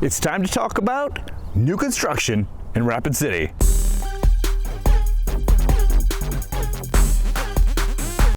It's time to talk about new construction in Rapid City.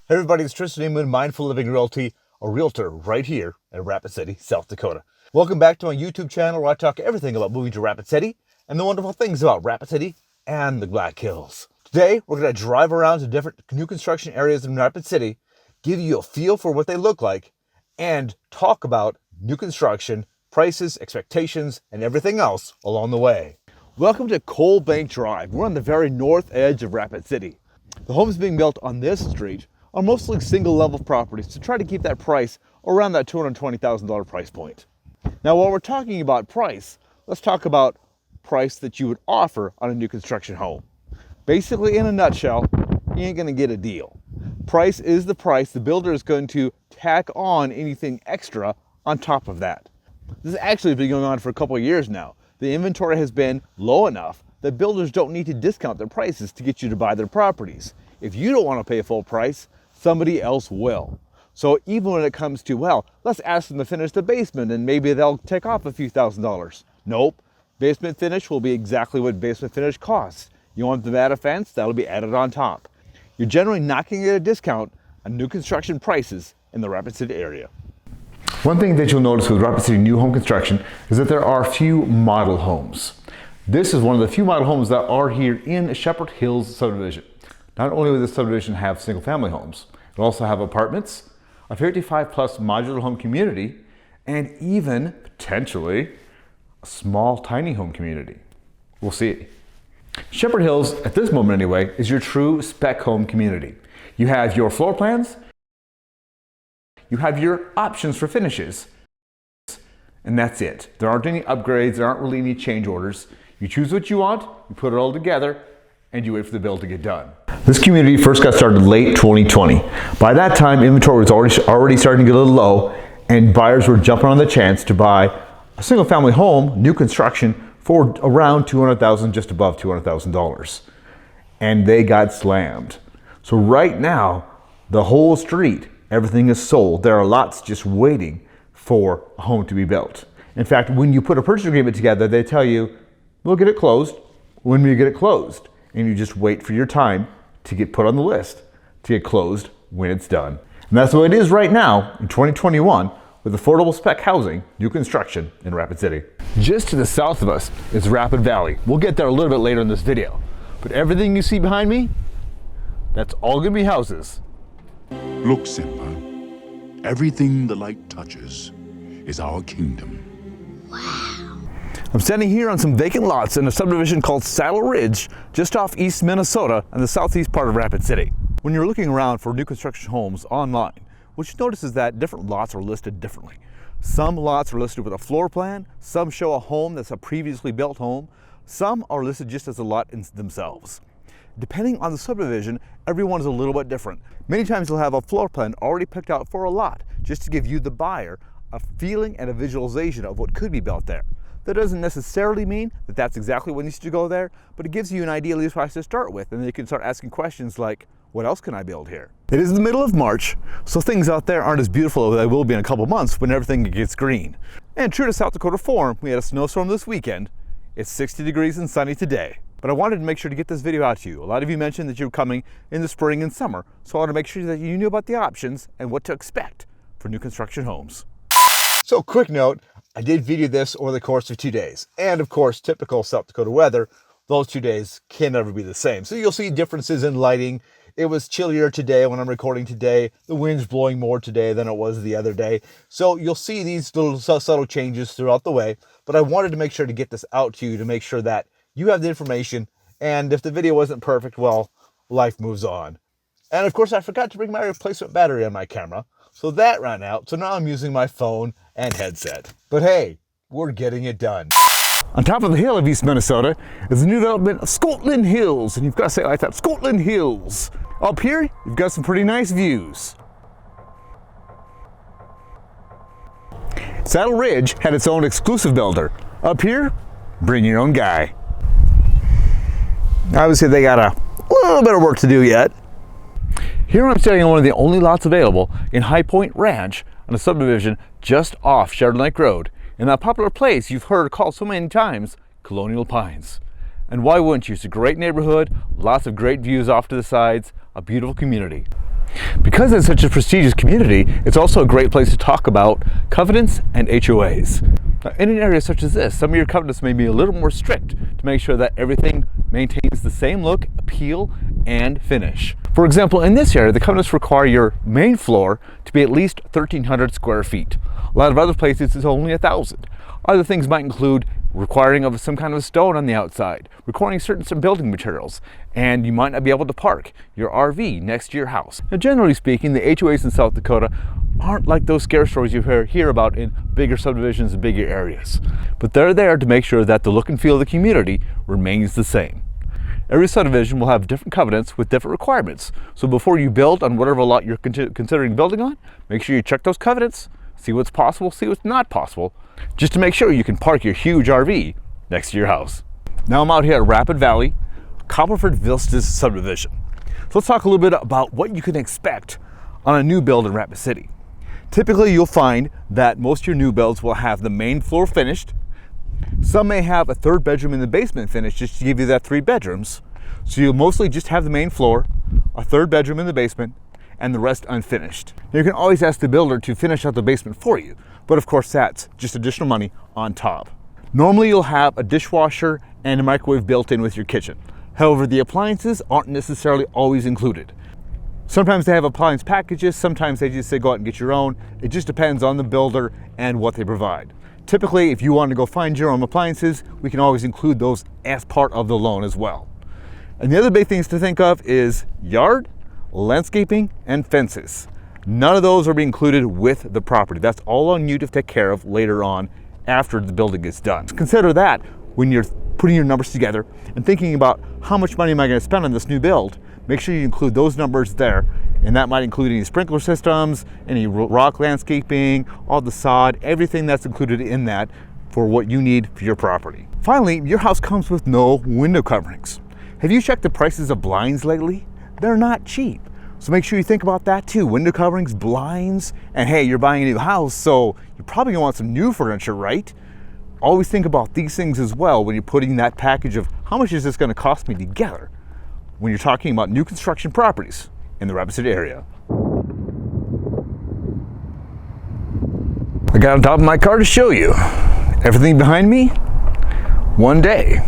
Hey everybody, it's Tristan Inman, Mindful Living Realty, a realtor right here in Rapid City, South Dakota. Welcome back to my YouTube channel where I talk everything about moving to Rapid City and the wonderful things about Rapid City and the Black Hills. Today, we're going to drive around to different new construction areas in Rapid City, give you a feel for what they look like, and talk about new construction, prices, expectations, and everything else along the way. Welcome to Coal Bank Drive. We're on the very north edge of Rapid City. The homes being built on this street are mostly single-level properties to try to keep that price around that $220,000 price point. Now, while we're talking about price, let's talk about price that you would offer on a new construction home. Basically, in a nutshell, you ain't gonna get a deal. Price is the price. The builder is going to tack on anything extra on top of that. This has actually been going on for a couple of years now. The inventory has been low enough that builders don't need to discount their prices to get you to buy their properties. If you don't want to pay a full price, somebody else will. So even when it comes to, well, let's ask them to finish the basement and maybe they'll take off a few $1,000s. Nope. Basement finish will be exactly what basement finish costs. You want them to add a fence, that'll be added on top. You're generally not going to get a discount on new construction prices in the Rapid City area. One thing that you'll notice with Rapid City new home construction is that there are few model homes. This is one of the few model homes that are here in Shepherd Hills subdivision. Not only will this subdivision have single family homes, it'll also have apartments, a 55+ modular home community, and even potentially a small tiny home community. We'll see. Shepherd Hills, at this moment anyway, is your true spec home community. You have your floor plans, you have your options for finishes, and that's it. There aren't any upgrades, there aren't really any change orders. You choose what you want, you put it all together, and you wait for the build to get done. This community first got started late 2020. By that time, inventory was already starting to get a little low, and buyers were jumping on the chance to buy a single family home, new construction, for around $200,000, just above $200,000. And they got slammed. So right now, the whole street, everything is sold. There are lots just waiting for a home to be built. In fact, when you put a purchase agreement together, they tell you, we'll get it closed when we get it closed. And you just wait for your time to get put on the list to get closed when it's done. And that's the way it is right now in 2021 with affordable spec housing, new construction in Rapid City. Just to the south of us is Rapid Valley. We'll get there a little bit later in this video. But everything you see behind me, that's all gonna be houses. Look, Simba, everything the light touches is our kingdom. I'm standing here on some vacant lots in a subdivision called Saddle Ridge, just off East Minnesota and the southeast part of Rapid City. When you're looking around for new construction homes online, what you notice is that different lots are listed differently. Some lots are listed with a floor plan, some show a home that's a previously built home, some are listed just as a lot in themselves. Depending on the subdivision, everyone is a little bit different. Many times you'll have a floor plan already picked out for a lot, just to give you, the buyer, a feeling and a visualization of what could be built there. That doesn't necessarily mean that that's exactly what needs to go there, but it gives you an idea at least price to start with, and then you can start asking questions like, what else can I build here? It is the middle of March, so things out there aren't as beautiful as they will be in a couple months when everything gets green. And true to South Dakota form, we had a snowstorm this weekend. It's 60 degrees and sunny today. But I wanted to make sure to get this video out to you. A lot of you mentioned that you're coming in the spring and summer, so I want to make sure that you knew about the options and what to expect for new construction homes. So quick note, I did video this over the course of 2 days. And of course, typical South Dakota weather, those 2 days can never be the same. So you'll see differences in lighting. It was chillier today when I'm recording today. The wind's blowing more today than it was the other day. So you'll see these little subtle changes throughout the way. But I wanted to make sure to get this out to you to make sure that you have the information. And if the video wasn't perfect, well, life moves on. And of course, I forgot to bring my replacement battery on my camera. So that ran out. So now I'm using my phone and headset. But hey, we're getting it done. On top of the hill of East Minnesota is the new development of Scotland Hills, and you've got to say it like that, Scotland Hills. Up here, you've got some pretty nice views. Saddle Ridge had its own exclusive builder. Up here, bring your own guy. Obviously, they got a little bit of work to do yet. Here I'm standing on one of the only lots available in High Point Ranch on a subdivision just off Chardon Lake Road in that popular place you've heard called so many times, Colonial Pines. And why wouldn't you? It's a great neighborhood, lots of great views off to the sides, a beautiful community. Because it's such a prestigious community, it's also a great place to talk about covenants and HOAs. Now, in an area such as this, some of your covenants may be a little more strict to make sure that everything maintains the same look, appeal, and finish. For example, in this area, the covenants require your main floor to be at least 1,300 square feet. A lot of other places it's only 1,000. Other things might include requiring of some kind of stone on the outside, requiring some building materials, and you might not be able to park your RV next to your house. Now, generally speaking, the HOAs in South Dakota aren't like those scare stories you hear about in bigger subdivisions and bigger areas. But they're there to make sure that the look and feel of the community remains the same. Every subdivision will have different covenants with different requirements. So before you build on whatever lot you're considering building on, make sure you check those covenants, see what's possible, see what's not possible, just to make sure you can park your huge RV next to your house. Now I'm out here at Rapid Valley, Copperford Vistas subdivision. So let's talk a little bit about what you can expect on a new build in Rapid City. Typically you'll find that most of your new builds will have the main floor finished. Some may have a third bedroom in the basement finished just to give you that 3 bedrooms. So you'll mostly just have the main floor, a third bedroom in the basement, and the rest unfinished. Now, you can always ask the builder to finish out the basement for you, but of course that's just additional money on top. Normally you'll have a dishwasher and a microwave built in with your kitchen. However, the appliances aren't necessarily always included. Sometimes they have appliance packages, sometimes they just say go out and get your own. It just depends on the builder and what they provide. Typically, if you want to go find your own appliances, we can always include those as part of the loan as well. And the other big things to think of is yard, landscaping, and fences. None of those are being included with the property. That's all on you to take care of later on after the building is done. Consider that when you're putting your numbers together and thinking about how much money am I going to spend on this new build. Make sure you include those numbers there, and that might include any sprinkler systems, any rock landscaping, all the sod, everything that's included in that for what you need for your property. Finally, your house comes with no window coverings. Have you checked the prices of blinds lately? They're not cheap. So make sure you think about that too. Window coverings, blinds, and hey, you're buying a new house, so you're probably gonna want some new furniture, right? Always think about these things as well when you're putting that package of how much is this gonna cost me together when you're talking about new construction properties in the Rapid City area. I got on top of my car to show you. Everything behind me, one day,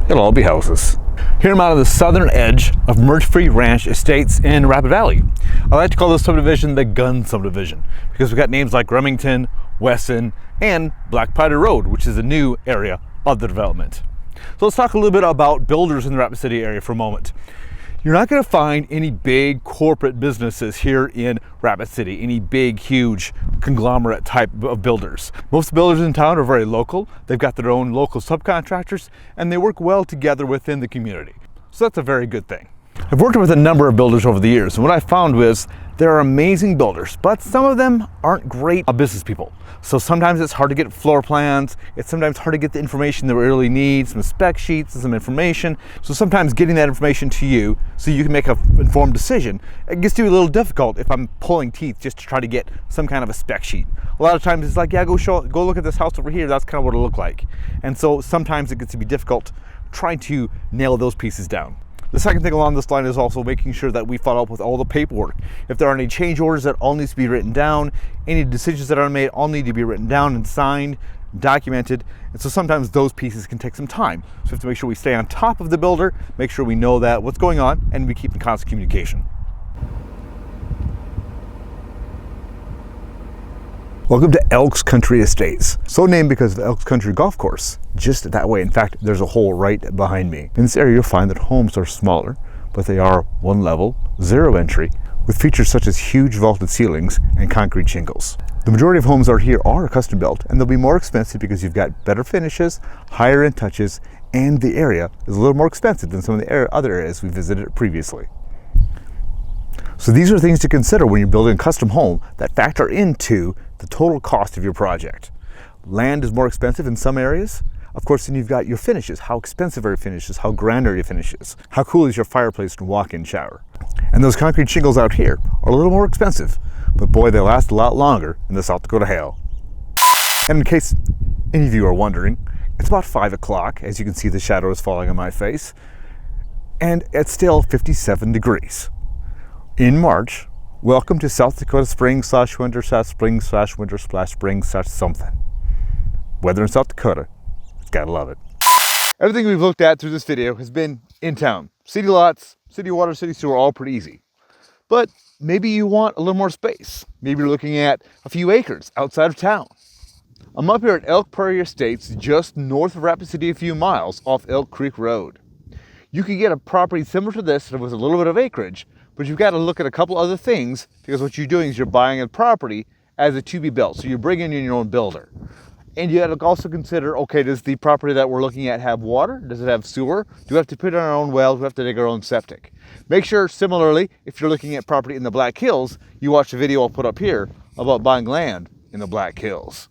it'll all be houses. Here I'm out of the southern edge of Murphy Ranch Estates in Rapid Valley. I like to call this subdivision the Gun Subdivision because we've got names like Remington, Wesson, and Black Powder Road, which is a new area of the development. So let's talk a little bit about builders in the Rapid City area for a moment. You're not going to find any big corporate businesses here in Rapid City, any big, huge conglomerate type of builders. Most builders in town are very local. They've got their own local subcontractors, and they work well together within the community. So that's a very good thing. I've worked with a number of builders over the years, and what I found was there are amazing builders, but some of them aren't great business people. So sometimes it's hard to get floor plans. It's sometimes hard to get the information that we really need, some spec sheets and some information. So sometimes getting that information to you so you can make an informed decision, it gets to be a little difficult if I'm pulling teeth just to try to get some kind of a spec sheet. A lot of times it's like, yeah, go look at this house over here. That's kind of what it'll look like. And so sometimes it gets to be difficult trying to nail those pieces down. The second thing along this line is also making sure that we follow up with all the paperwork. If there are any change orders, that all needs to be written down. Any decisions that are made all need to be written down and signed, documented. And so sometimes those pieces can take some time. So we have to make sure we stay on top of the builder, make sure we know that what's going on, and we keep in constant communication. Welcome to Elks Country Estates. So named because of the Elks Country Golf Course. Just that way. In fact, there's a hole right behind me. In this area, you'll find that homes are smaller, but they are one level, zero entry, with features such as huge vaulted ceilings and concrete shingles. The majority of homes out here are custom built, and they'll be more expensive because you've got better finishes, higher end touches, and the area is a little more expensive than some of the other areas we visited previously. So these are things to consider when you're building a custom home that factor into the total cost of your project. Land is more expensive in some areas. Of course, then you've got your finishes. How expensive are your finishes? How grand are your finishes? How cool is your fireplace and walk-in shower? And those concrete shingles out here are a little more expensive, but boy, they last a lot longer in the South Dakota hail. And in case any of you are wondering, it's about 5 o'clock. As you can see, the shadow is falling on my face. And it's still 57 degrees. In March, welcome to South Dakota spring/winter/spring/winter/spring/something. Weather in South Dakota, it's gotta love it. Everything we've looked at through this video has been in town. City lots, city water, city sewer, all pretty easy. But maybe you want a little more space. Maybe you're looking at a few acres outside of town. I'm up here at Elk Prairie Estates, just north of Rapid City, a few miles off Elk Creek Road. You could get a property similar to this with a little bit of acreage, but you've got to look at a couple other things, because what you're doing is you're buying a property as a to be built. So you're bringing in your own builder. And you got to also consider, okay, does the property that we're looking at have water? Does it have sewer? Do we have to put in our own well? Do we have to dig our own septic? Make sure, similarly, if you're looking at property in the Black Hills, you watch the video I'll put up here about buying land in the Black Hills.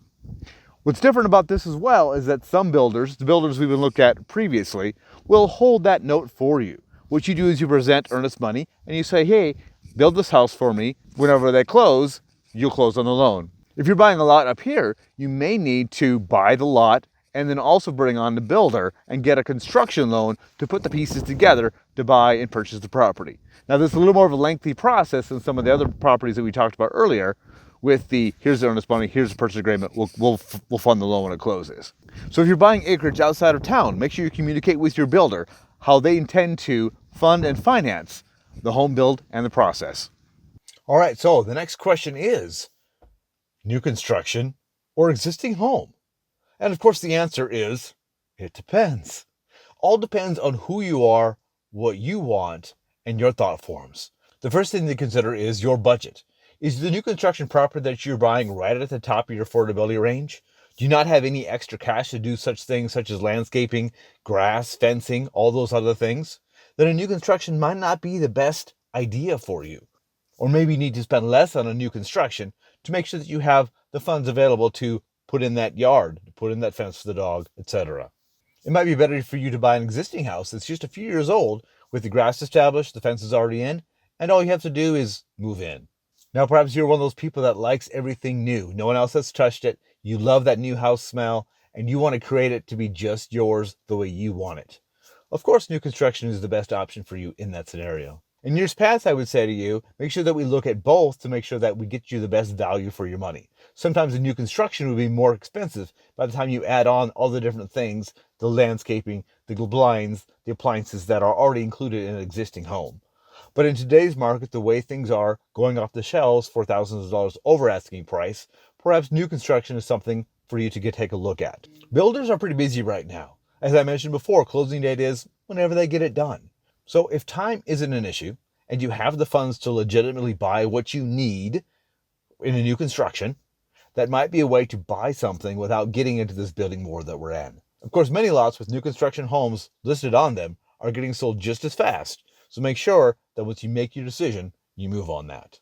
What's different about this as well is that some builders, the builders we've been looked at previously, will hold that note for you. What you do is you present earnest money and you say, hey, build this house for me. Whenever they close, you'll close on the loan. If you're buying a lot up here, you may need to buy the lot and then also bring on the builder and get a construction loan to put the pieces together to buy and purchase the property. Now, this is a little more of a lengthy process than some of the other properties that we talked about earlier with the, here's the earnest money, here's the purchase agreement, we'll fund the loan when it closes. So if you're buying acreage outside of town, make sure you communicate with your builder how they intend to fund and finance the home build and the process. All right, so the next question is, new construction or existing home? And of course the answer is, it depends. All depends on who you are, what you want, and your thought forms. The first thing to consider is your budget. Is the new construction property that you're buying right at the top of your affordability range? Do you not have any extra cash to do such things such as landscaping, grass, fencing, all those other things? Then a new construction might not be the best idea for you. Or maybe you need to spend less on a new construction to make sure that you have the funds available to put in that yard, to put in that fence for the dog, etc. It might be better for you to buy an existing house that's just a few years old with the grass established, the fence is already in, and all you have to do is move in. Now, perhaps you're one of those people that likes everything new. No one else has touched it. You love that new house smell, and you want to create it to be just yours the way you want it. Of course, new construction is the best option for you in that scenario. In years past, I would say to you, make sure that we look at both to make sure that we get you the best value for your money. Sometimes a new construction would be more expensive by the time you add on all the different things, the landscaping, the blinds, the appliances that are already included in an existing home. But in today's market, the way things are going off the shelves for thousands of dollars over asking price, perhaps new construction is something for you to take a look at. Builders are pretty busy right now. As I mentioned before, closing date is whenever they get it done. So if time isn't an issue and you have the funds to legitimately buy what you need in a new construction, that might be a way to buy something without getting into this building war that we're in. Of course, many lots with new construction homes listed on them are getting sold just as fast. So make sure that once you make your decision, you move on that.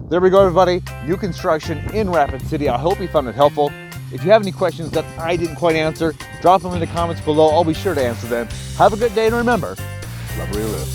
There we go, everybody. New construction in Rapid City. I hope you found it helpful. If you have any questions that I didn't quite answer, drop them in the comments below. I'll be sure to answer them. Have a good day, and remember, love where you live.